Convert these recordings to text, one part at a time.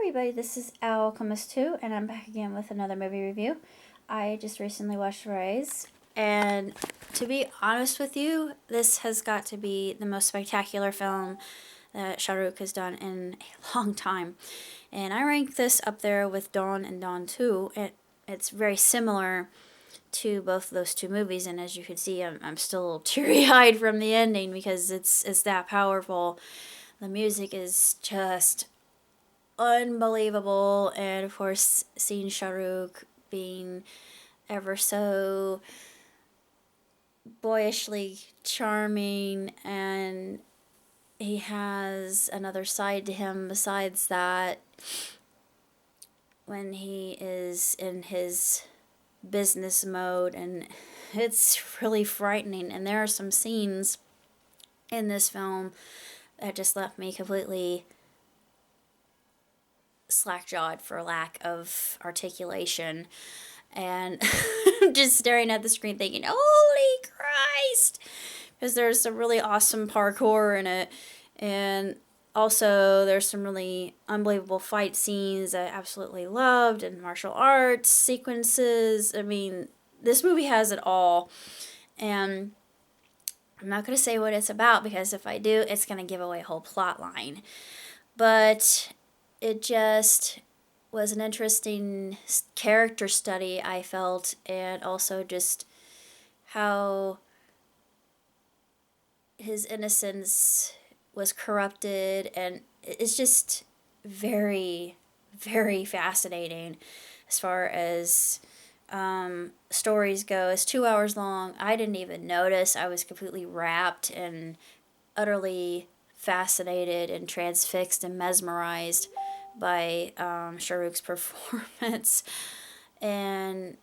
everybody, this is Alchemist 2, and I'm back again with another movie review. I just recently watched Raees, and to be honest with you, this has got to be the most spectacular film that Shahrukh has done in a long time. And I rank this up there with Dawn and Dawn 2. It's very similar to both of those two movies, and as you can see, I'm still teary-eyed from the ending because it's that powerful. The music is just unbelievable, and of course seeing Shahrukh being ever so boyishly charming, and he has another side to him besides that when he is in his business mode, and it's really frightening. And there are some scenes in this film that just left me completely slack-jawed for lack of articulation, and just staring at the screen thinking, holy Christ, because there's some really awesome parkour in it, and also there's some really unbelievable fight scenes I absolutely loved, and martial arts sequences. I mean, this movie has it all, and I'm not going to say what it's about because if I do, it's going to give away a whole plot line. But it just was an interesting character study, I felt, and also just how his innocence was corrupted, and it's just very, very fascinating as far as stories go. It's 2 hours long. I didn't even notice. I was completely wrapped and utterly fascinated and transfixed and mesmerized by Shahruk's performance. And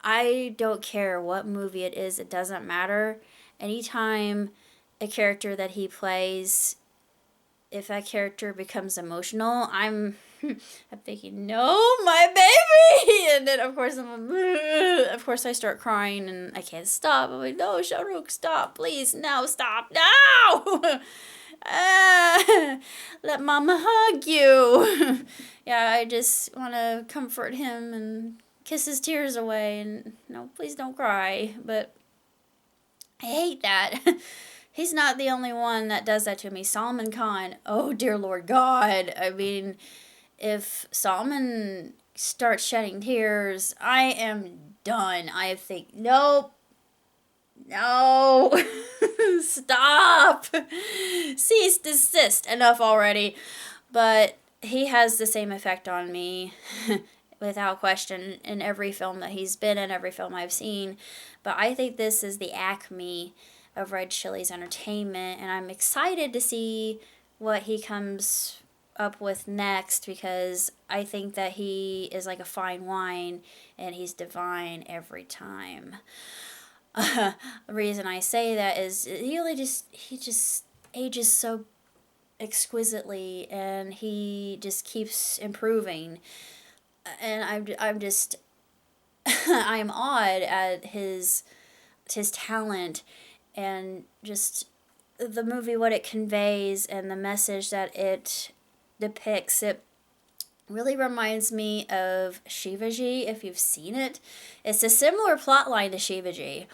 I don't care what movie it is, it doesn't matter. Anytime a character that he plays, if that character becomes emotional, I'm thinking, no, my baby, and then of course I start crying and I can't stop. I'm like, no, Shahrukh, stop, please, no, stop, no. Let mama hug you. Yeah, I just want to comfort him and kiss his tears away, and no, please don't cry. But I hate that. He's not the only one that does that to me. Salman Khan, oh dear Lord God. I mean, if Salman starts shedding tears, I am done. I think, nope. No. Stop. Cease, desist. Enough already. But he has the same effect on me, without question, in every film that he's been in, every film I've seen. But I think this is the acme of Red Chilli's entertainment, and I'm excited to see what he comes up with next, because I think that he is like a fine wine and he's divine every time. The reason I say that is he just ages so exquisitely, and he just keeps improving, and I'm just I'm awed at his talent, and just the movie, what it conveys and the message that it depicts. It really reminds me of Shivaji, if you've seen it. It's a similar plot line to Shivaji,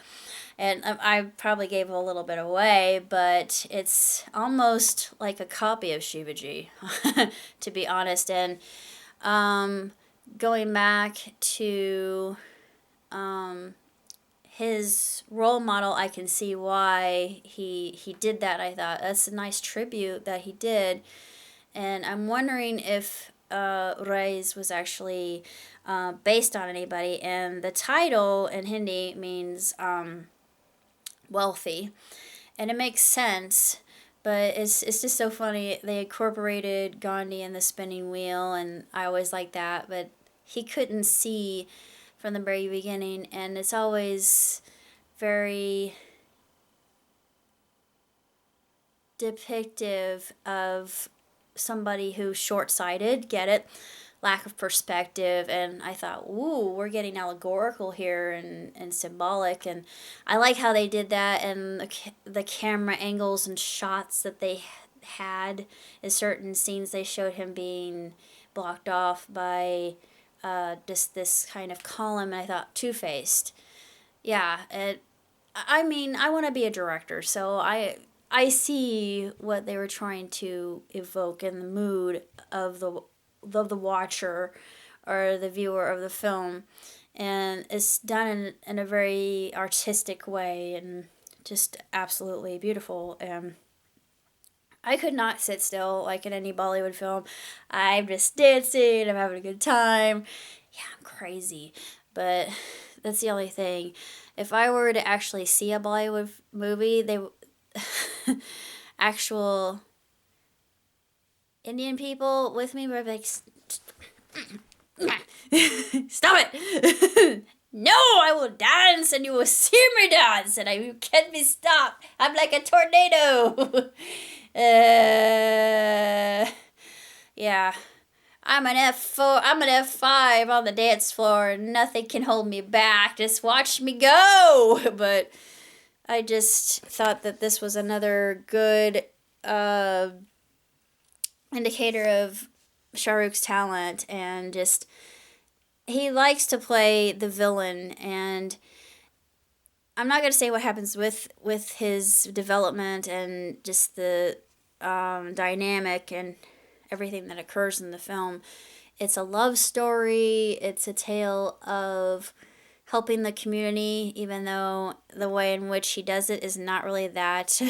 and I probably gave a little bit away, but it's almost like a copy of Shivaji, to be honest. And going back to his role model, I can see why he did that. I thought that's a nice tribute that he did, and I'm wondering if Raees was actually based on anybody. And the title in Hindi means wealthy, and it makes sense. But it's just so funny. They incorporated Gandhi in the spinning wheel, and I always like that. But he couldn't see from the very beginning, and it's always very depictive of somebody who's short-sighted, get it? Lack of perspective. And I thought, ooh, we're getting allegorical here and symbolic, and I like how they did that, and the camera angles and shots that they had. In certain scenes, they showed him being blocked off by just this kind of column, and I thought, two-faced. Yeah, I mean, I want to be a director, so I see what they were trying to evoke in the mood of the watcher or the viewer of the film, and it's done in a very artistic way and just absolutely beautiful. And I could not sit still like in any Bollywood film. I'm just dancing, I'm having a good time. Yeah, I'm crazy, but that's the only thing. If I were to actually see a Bollywood movie, they actual Indian people with me were like, stop it! No, I will dance and you will see me dance and you can't be stopped. I'm like a tornado. Yeah. I'm an F4, I'm an F5 on the dance floor and nothing can hold me back. Just watch me go. But I just thought that this was another good indicator of Shah Rukh's talent, and just he likes to play the villain. And I'm not going to say what happens with his development and just the dynamic and everything that occurs in the film. It's a love story. It's a tale of helping the community, even though the way in which he does it is not really that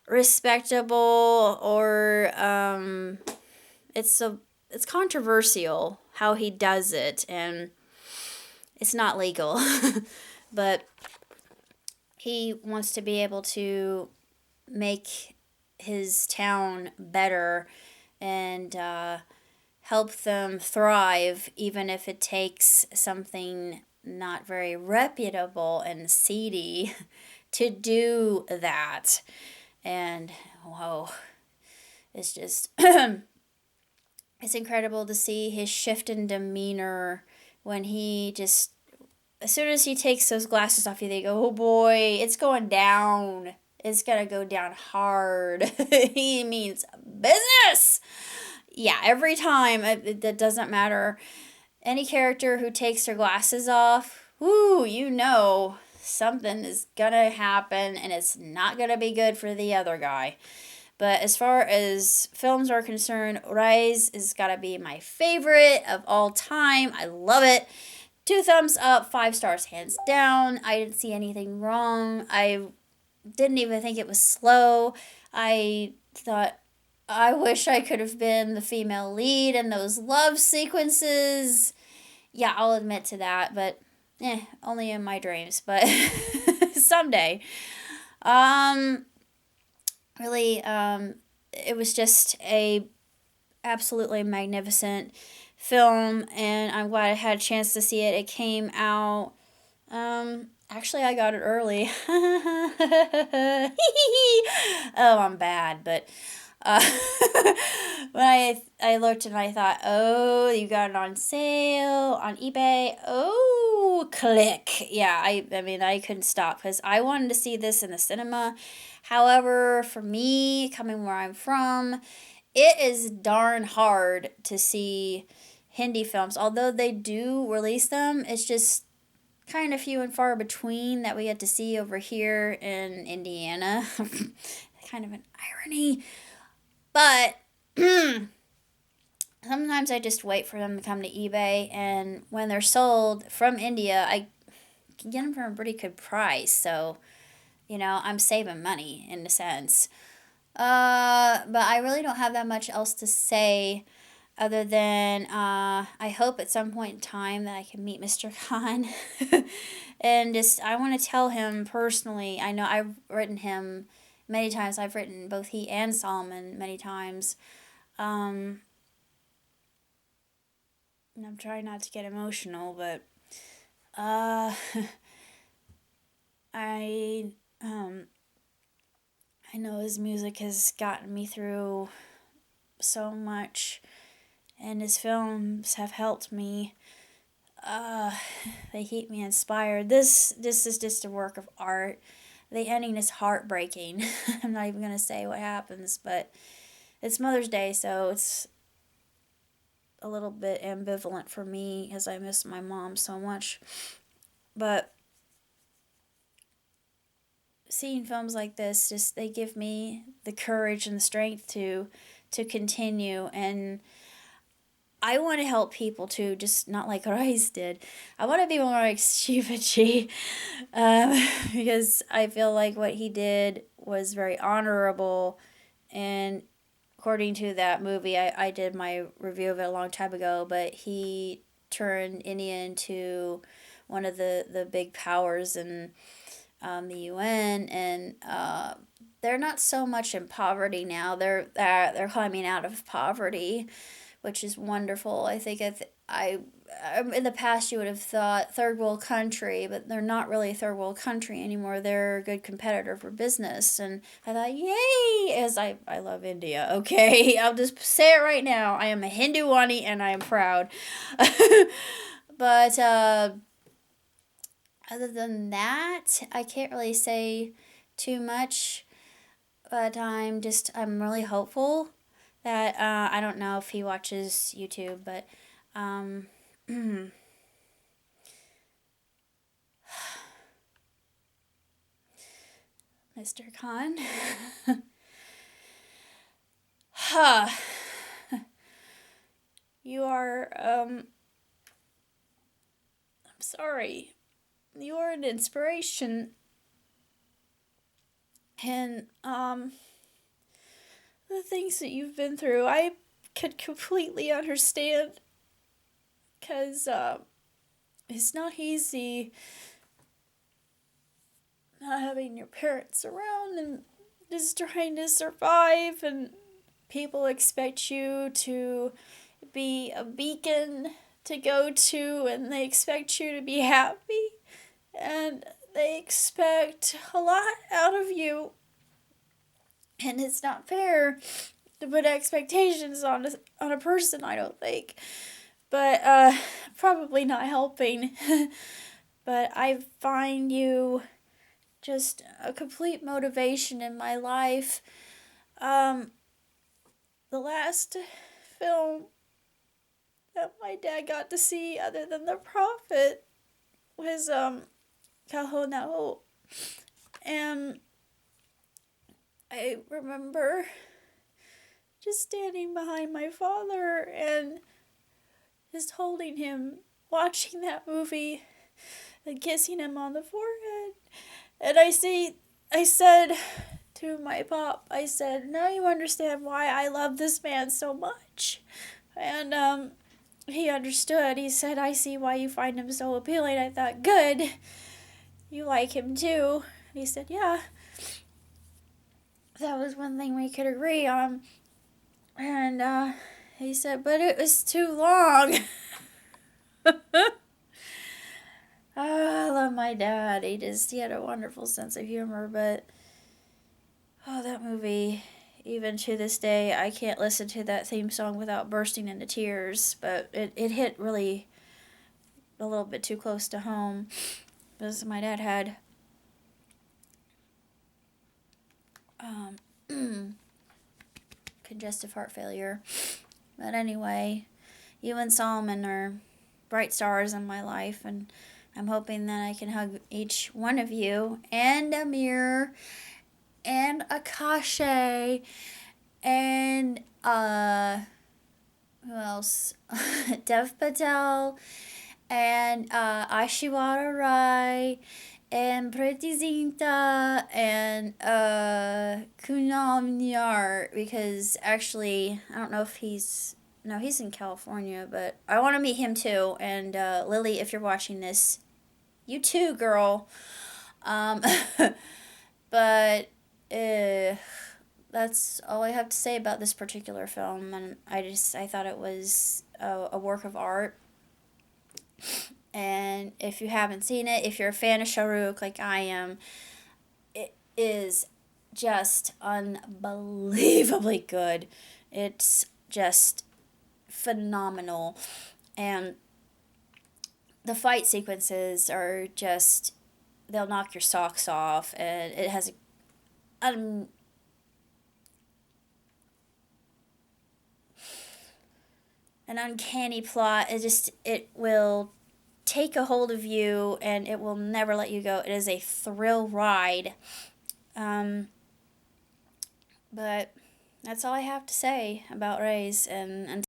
respectable, or it's controversial how he does it, and it's not legal. But he wants to be able to make his town better and help them thrive, even if it takes something not very reputable and seedy to do that. And whoa, it's just it's incredible to see his shift in demeanor when he just, as soon as he takes those glasses off, you think, oh boy, it's going down. It's gonna go down hard. He means business. Yeah, every time, that doesn't matter. Any character who takes their glasses off, whoo, you know something is gonna happen and it's not gonna be good for the other guy. But as far as films are concerned, Raees has gotta be my favorite of all time. I love it. 2 thumbs up, 5 stars hands down. I didn't see anything wrong. I didn't even think it was slow. I thought, I wish I could have been the female lead in those love sequences. Yeah, I'll admit to that, but only in my dreams, but someday. Um, really, it was just a absolutely magnificent film, and I'm glad I had a chance to see it. It came out, actually I got it early. Oh, I'm bad, but uh, when I looked and I thought, oh, you got it on sale on eBay. Oh, click. Yeah, I mean, I couldn't stop because I wanted to see this in the cinema. However, for me, coming where I'm from, it is darn hard to see Hindi films. Although they do release them, it's just kind of few and far between that we get to see over here in Indiana. Kind of an irony. But sometimes I just wait for them to come to eBay, and when they're sold from India, I can get them for a pretty good price. So, I'm saving money in a sense. But I really don't have that much else to say other than I hope at some point in time that I can meet Mr. Khan. And just, I want to tell him personally. I know I've written him many times. I've written both he and Salman many times. And I'm trying not to get emotional, but I I know his music has gotten me through so much, and his films have helped me. They keep me inspired. This is just a work of art the ending is heartbreaking. I'm not even gonna say what happens, but it's Mother's Day, so it's a little bit ambivalent for me as I miss my mom so much. But seeing films like this, just they give me the courage and the strength to continue. And I want to help people too, just not like Raees did. I want to be more like Shivaji, because I feel like what he did was very honorable. And according to that movie, I did my review of it a long time ago, but he turned India into one of the big powers in the UN, and they're not so much in poverty now. They're climbing out of poverty, which is wonderful. I think I in the past you would have thought third world country, but they're not really a third world country anymore. They're a good competitor for business, and I thought, yay! As I love India. Okay, I'll just say it right now. I am a Hinduwani, and I am proud. But other than that, I can't really say too much. But I'm really hopeful that I don't know if he watches YouTube, but Mr. Khan, huh? You are I'm sorry. You are an inspiration, and the things that you've been through, I could completely understand, because it's not easy not having your parents around and just trying to survive, and people expect you to be a beacon to go to, and they expect you to be happy, and they expect a lot out of you, and it's not fair to put expectations on a person, I don't think. But probably not helping. But I find you just a complete motivation in my life. The last film that my dad got to see, other than The Prophet, was Kahonao. And I remember just standing behind my father and just holding him, watching that movie, and kissing him on the forehead. And I said to my pop, I said, now you understand why I love this man so much. And he understood. He said, I see why you find him so appealing. I thought, good. You like him too. He said, yeah. That was one thing we could agree on. And he said, but it was too long. I love my dad. He had a wonderful sense of humor, but that movie, even to this day, I can't listen to that theme song without bursting into tears. But it hit really a little bit too close to home, because my dad had congestive heart failure. But anyway, you and Salman are bright stars in my life, and I'm hoping that I can hug each one of you, and Amir, and Akashe, and who else? Dev Patel, and Ashiwara Rai, and Priti Zinta, and Kunal Nyar, because actually, I don't know if he's in California, but I want to meet him too. And Lily, if you're watching this, you too, girl. But that's all I have to say about this particular film. And I thought it was a work of art. And if you haven't seen it, if you're a fan of Shahrukh like I am, it is just unbelievably good. It's just phenomenal. And the fight sequences are just they'll knock your socks off, and it has um, an uncanny plot. It will take a hold of you, and it will never let you go. It is a thrill ride. But that's all I have to say about Raees, and until